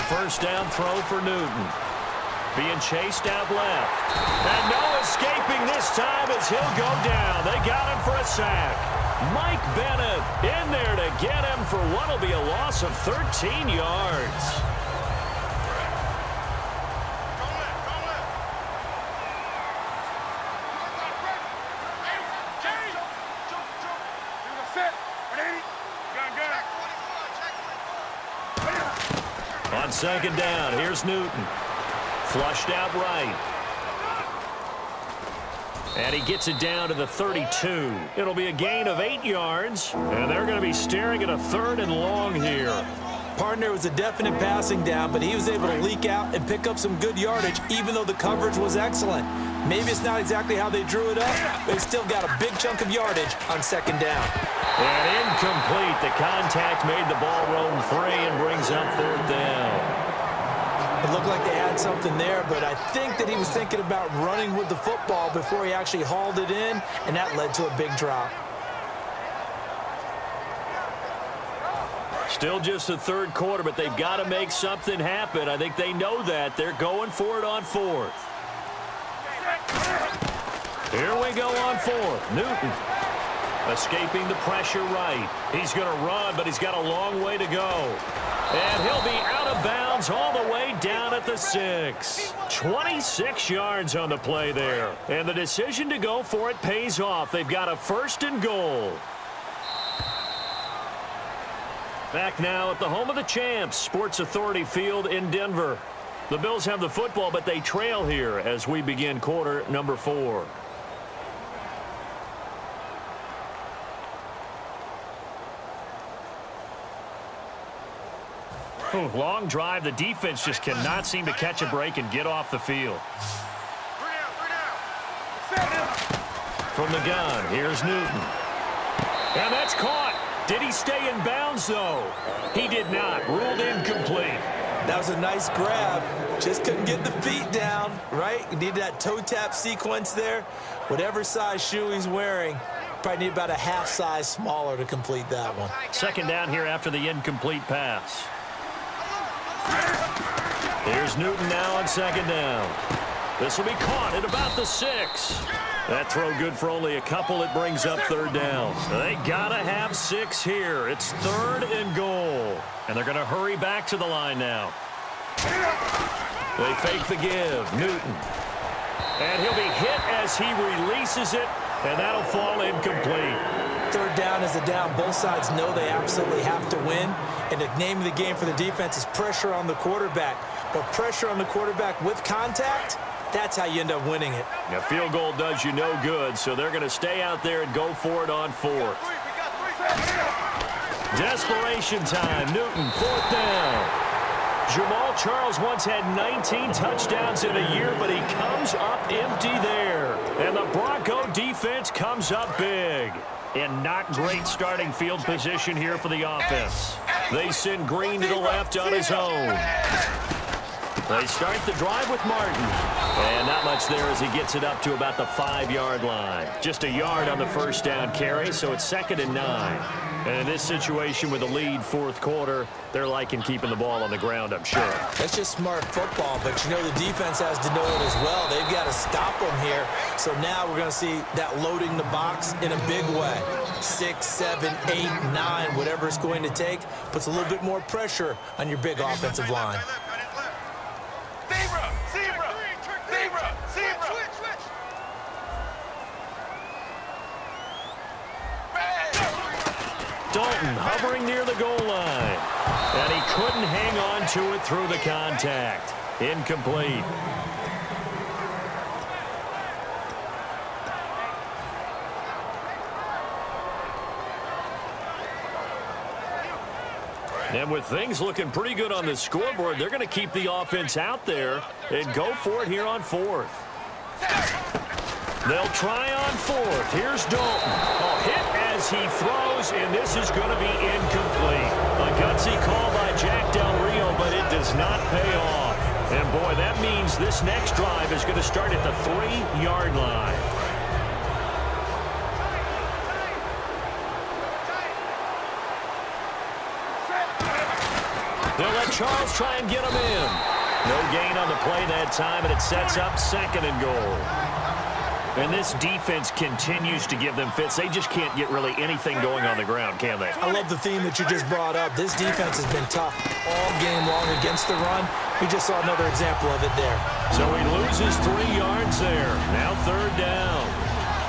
first down throw for Newton. Being chased out left. And no escaping this time as he'll go down. They got him for a sack. Mike Bennett in there to get him for what will be a loss of 13 yards. On second down, here's Newton. Flushed out right. And he gets it down to the 32. It'll be a gain of 8 yards, and they're going to be staring at a 3rd and long here. Partner was a definite passing down, but he was able to leak out and pick up some good yardage, even though the coverage was excellent. Maybe it's not exactly how they drew it up, but he still got a big chunk of yardage on second down. And incomplete. The contact made the ball roam free and brings up 3rd down. It looked like they had something there, but I think that he was thinking about running with the football before he actually hauled it in, and that led to a big drop. Still just the 3rd quarter, but they've got to make something happen. I think they know that. They're going for it on 4th. Here we go on 4th. Newton escaping the pressure right. He's going to run, but he's got a long way to go. And he'll be out of bounds all the way down at the 6. 26 yards on the play there. And the decision to go for it pays off. They've got a 1st and goal. Back now at the home of the champs, Sports Authority Field in Denver. The Bills have the football, but they trail here as we begin quarter number 4. Long drive. The defense just cannot seem to catch a break and get off the field. From the gun, here's Newton. And that's caught. Did he stay in bounds, though? He did not. Ruled incomplete. That was a nice grab. Just couldn't get the feet down, right? You need that toe tap sequence there. Whatever size shoe he's wearing, probably need about a half size smaller to complete that one. Second down here after the incomplete pass. Here's Newton now on second down. This will be caught at about the 6. That throw good for only a couple. It brings up 3rd down. They got to have 6 here. It's 3rd and goal. And they're going to hurry back to the line now. They fake the give. Newton. And he'll be hit as he releases it. And that'll fall incomplete. 3rd down is a down. Both sides know they absolutely have to win. And the name of the game for the defense is pressure on the quarterback. But pressure on the quarterback with contact, that's how you end up winning it. A field goal does you no good, so they're going to stay out there and go for it on 4th. Desperation time. Newton, 4th down. Jamal Charles once had 19 touchdowns in a year, but he comes up empty there. And the Bronco defense comes up big. In not great starting field position here for the offense. They send Green to the left on his own. They start the drive with Martin. And not much there as he gets it up to about the 5-yard line. Just a yard on the first down carry, so it's 2nd and 9. And in this situation with a lead 4th quarter, they're liking keeping the ball on the ground, I'm sure. That's just smart football, but you know the defense has to know it as well. They've got to stop them here. So now we're going to see that loading the box in a big way. 6, 7, 8, 9, whatever it's going to take, puts a little bit more pressure on your big offensive line. Dalton hovering near the goal line. And he couldn't hang on to it through the contact. Incomplete. And with things looking pretty good on the scoreboard, they're going to keep the offense out there and go for it here on 4th. They'll try on 4th. Here's Dalton. A hit as he throws, and this is going to be incomplete. A gutsy call by Jack Del Rio, but it does not pay off. And, boy, that means this next drive is going to start at the 3-yard line. They'll let Charles try and get him in. No gain on the play that time, and it sets up 2nd and goal. And this defense continues to give them fits. They just can't get really anything going on the ground, can they? I love the theme that you just brought up. This defense has been tough all game long against the run. We just saw another example of it there. So he loses 3 yards there. Now 3rd down.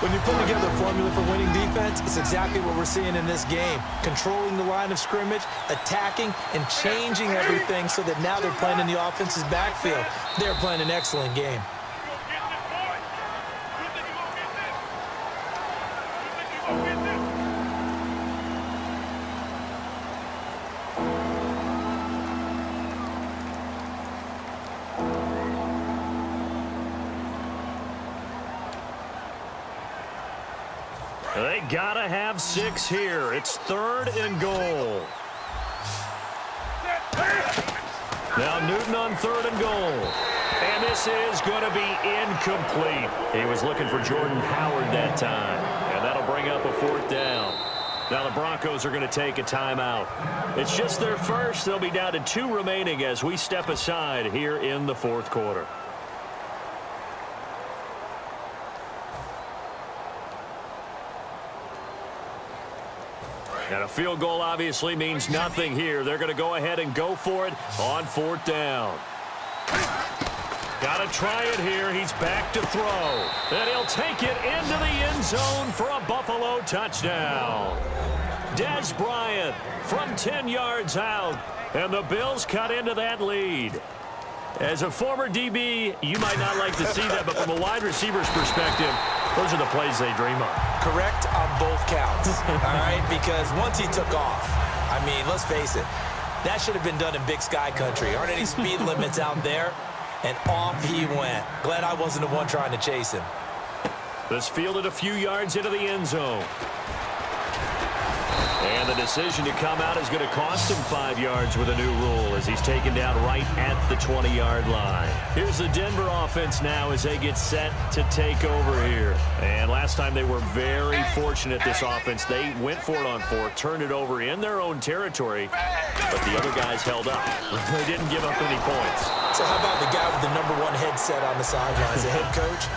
When you put together a formula for winning defense, it's exactly what we're seeing in this game. Controlling the line of scrimmage, attacking, and changing everything so that now they're playing in the offense's backfield. They're playing an excellent game. They gotta have 6 here. It's 3rd and goal. Now Newton on 3rd and goal. And this is going to be incomplete. He was looking for Jordan Howard that time. And that'll bring up a 4th down. Now the Broncos are going to take a timeout. It's just their first. They'll be down to 2 remaining as we step aside here in the 4th quarter. And a field goal obviously means nothing here. They're going to go ahead and go for it on 4th down. Got to try it here. He's back to throw. And he'll take it into the end zone for a Buffalo touchdown. Dez Bryant from 10 yards out. And the Bills cut into that lead. As a former DB, you might not like to see that, but from a wide receiver's perspective, those are the plays they dream of. Correct on both counts, all right? Because once he took off, I mean, let's face it, that should have been done in Big Sky country. Aren't any speed limits out there? And off he went. Glad I wasn't the one trying to chase him. This fielded a few yards into the end zone. And the decision to come out is going to cost him 5 yards with a new rule as he's taken down right at the 20-yard line. Here's the Denver offense now as they get set to take over here. And last time they were very fortunate, this offense. They went for it on 4th, turned it over in their own territory, but the other guys held up. They didn't give up any points. So how about the guy with the #1 headset on the sidelines, the head coach?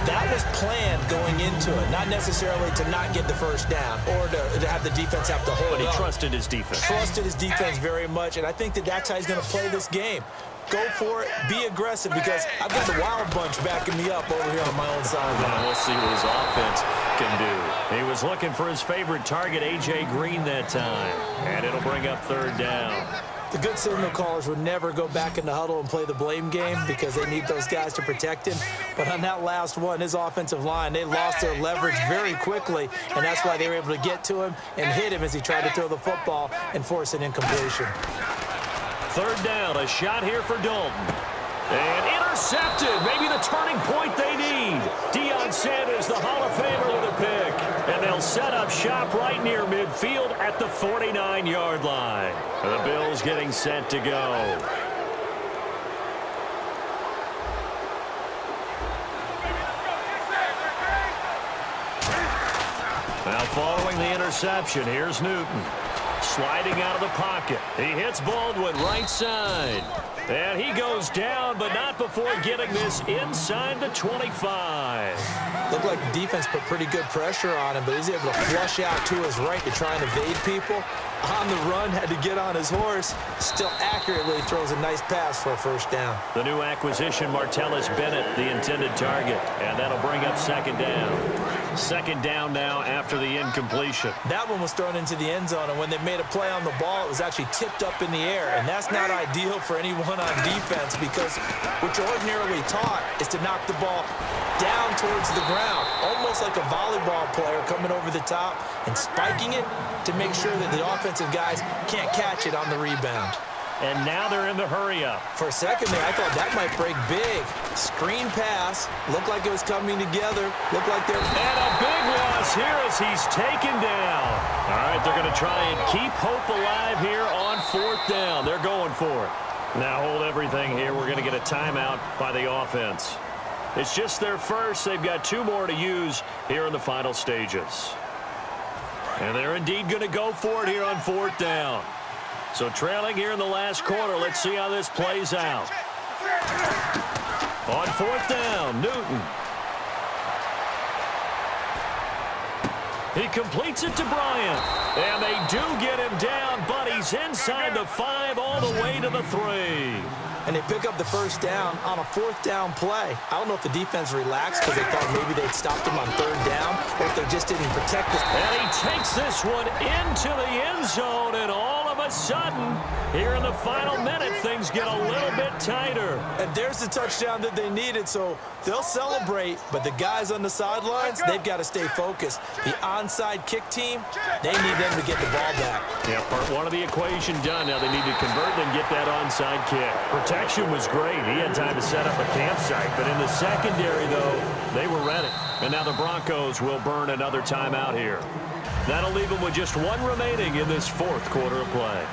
That was planned going into it, not necessarily to not get the first down or to have the defense have to hold But he up. trusted his defense. Trusted his defense very much, and I think that's how he's going to play this game. Go for it, be aggressive, because I've got the Wild Bunch backing me up over here on my own sideline. We'll see what his offense can do. He was looking for his favorite target, A.J. Green, that time, and it'll bring up 3rd down. The good signal callers would never go back in the huddle and play the blame game because they need those guys to protect him. But on that last one, his offensive line, they lost their leverage very quickly, and that's why they were able to get to him and hit him as he tried to throw the football and force an incompletion. 3rd down, a shot here for Dalton. And intercepted, maybe the turning point they need. Deion Sanders, the Hall of Famer, with a pick. And they'll set up shop right near midfield at the 49-yard line. The Bills getting set to go. Now following the interception, here's Newton. Sliding out of the pocket. He hits Baldwin right side. And he goes down, but not before getting this inside the 25. Looked like the defense put pretty good pressure on him, but he's able to flush out to his right to try and evade people. On the run, had to get on his horse. Still accurately throws a nice pass for a 1st down. The new acquisition, Martellus Bennett, the intended target. And that'll bring up 2nd down. 2nd down now after the incompletion. That one was thrown into the end zone, and when they made a play on the ball, it was actually tipped up in the air. And that's not ideal for anyone on defense because what you're ordinarily taught is to knock the ball down towards the ground, almost like a volleyball player coming over the top and spiking it to make sure that the offensive guys can't catch it on the rebound. And now they're in the hurry-up. For a second there, I thought that might break big. Screen pass. Looked like it was coming together. Looked like they're... And a big loss here as he's taken down. All right, they're going to try and keep hope alive here on 4th down. They're going for it. Now hold everything here. We're going to get a timeout by the offense. It's just their first. They've got 2 more to use here in the final stages. And they're indeed going to go for it here on 4th down. So trailing here in the last quarter. Let's see how this plays out. On fourth down, Newton. He completes it to Bryant. And they do get him down, but he's inside the 5 all the way to the 3. And they pick up the first down on a fourth down play. I don't know if the defense relaxed because they thought maybe they'd stopped him on third down or if they just didn't protect this. And he takes this one into the end zone, and all of a sudden, here in the final minute, things get a little bit tighter. And there's the touchdown that they needed, so they'll celebrate, but the guys on the sidelines, they've got to stay focused. The onside kick team, they need them to get the ball back. Yeah, part one of the equation done. Now they need to convert and get that onside kick. Protection was great. He had time to set up a campsite, but in the secondary, though, they were ready. And now the Broncos will burn another timeout here. That'll leave them with just one remaining in this fourth quarter of play.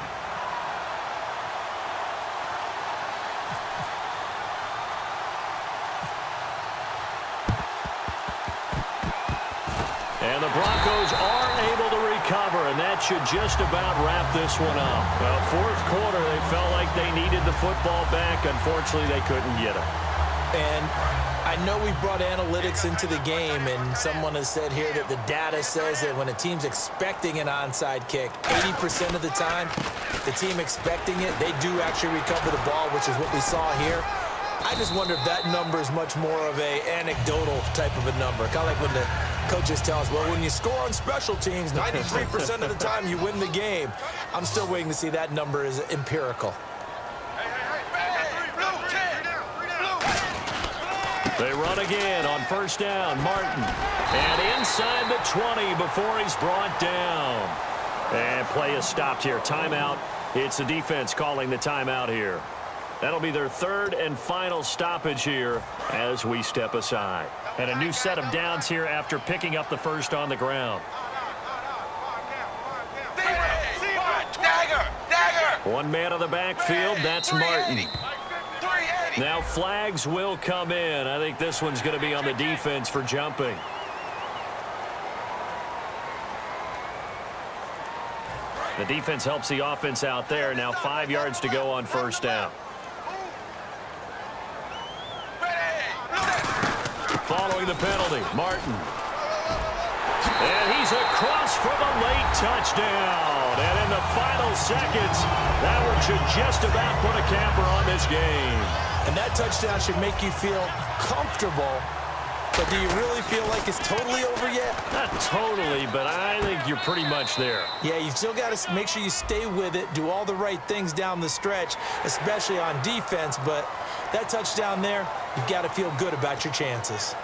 And the Broncos are able to recover, and that should just about wrap this one up. Well, fourth quarter, they felt like they needed the football back. Unfortunately, they couldn't get it. And I know we brought analytics into the game, and someone has said here that the data says that when a team's expecting an onside kick, 80% of the time, the team expecting it, they do actually recover the ball, which is what we saw here. I just wonder if that number is much more of a anecdotal type of a number. Kind of like when the coaches tell us, well, when you score on special teams, 93% of the time you win the game. I'm still waiting to see that number is empirical. They run again on first down, Martin. And inside the 20 before he's brought down. And play is stopped here. Timeout. It's the defense calling the timeout here. That'll be their third and final stoppage here as we step aside. And a new set of downs here after picking up the first on the ground. One man on the backfield, that's Martin. Now flags will come in. I think this one's going to be on the defense for jumping. The defense helps the offense out there. Now 5 yards to go on first down. Following the penalty, Martin. And he's across for the late touchdown. And in the final seconds, that one should just about put a capper on this game. And that touchdown should make you feel comfortable. But do you really feel like it's totally over yet? Not totally, but I think you're pretty much there. Yeah, you still got to make sure you stay with it, do all the right things down the stretch, especially on defense. But that touchdown there, you've got to feel good about your chances.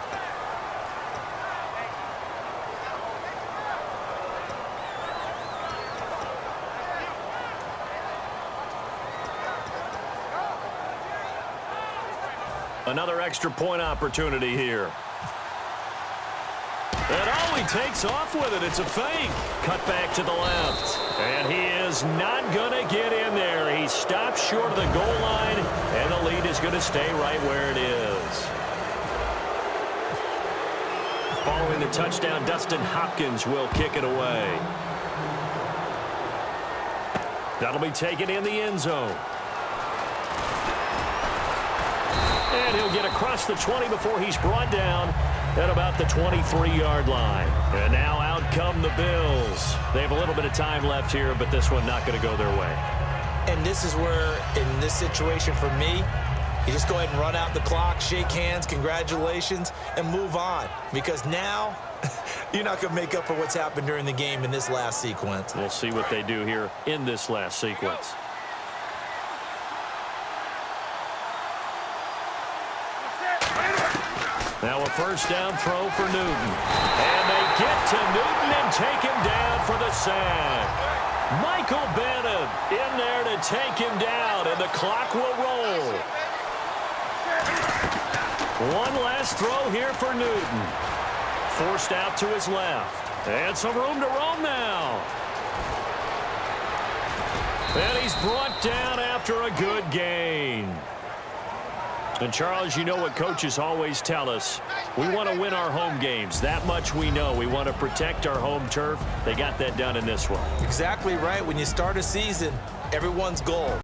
Another extra point opportunity here. And oh, he takes off with it. It's a fake. Cut back to the left. And he is not going to get in there. He stops short of the goal line, and the lead is going to stay right where it is. Following the touchdown, Dustin Hopkins will kick it away. That'll be taken in the end zone. And he'll get across the 20 before he's brought down at about the 23-yard line. And now out come the Bills. They have a little bit of time left here, but this one not going to go their way. And this is where, in this situation for me, you just go ahead and run out the clock, shake hands, congratulations, and move on. Because now, you're not going to make up for what's happened during the game in this last sequence. We'll see what they do here in this last sequence. Now a first down throw for Newton. And they get to Newton and take him down for the sack. Michael Bennett in there to take him down, and the clock will roll. One last throw here for Newton. Forced out to his left. And some room to roam now. And he's brought down after a good gain. And, Charles, you know what coaches always tell us. We want to win our home games. That much we know. We want to protect our home turf. They got that done in this one. Exactly right. When you start a season, everyone's goal.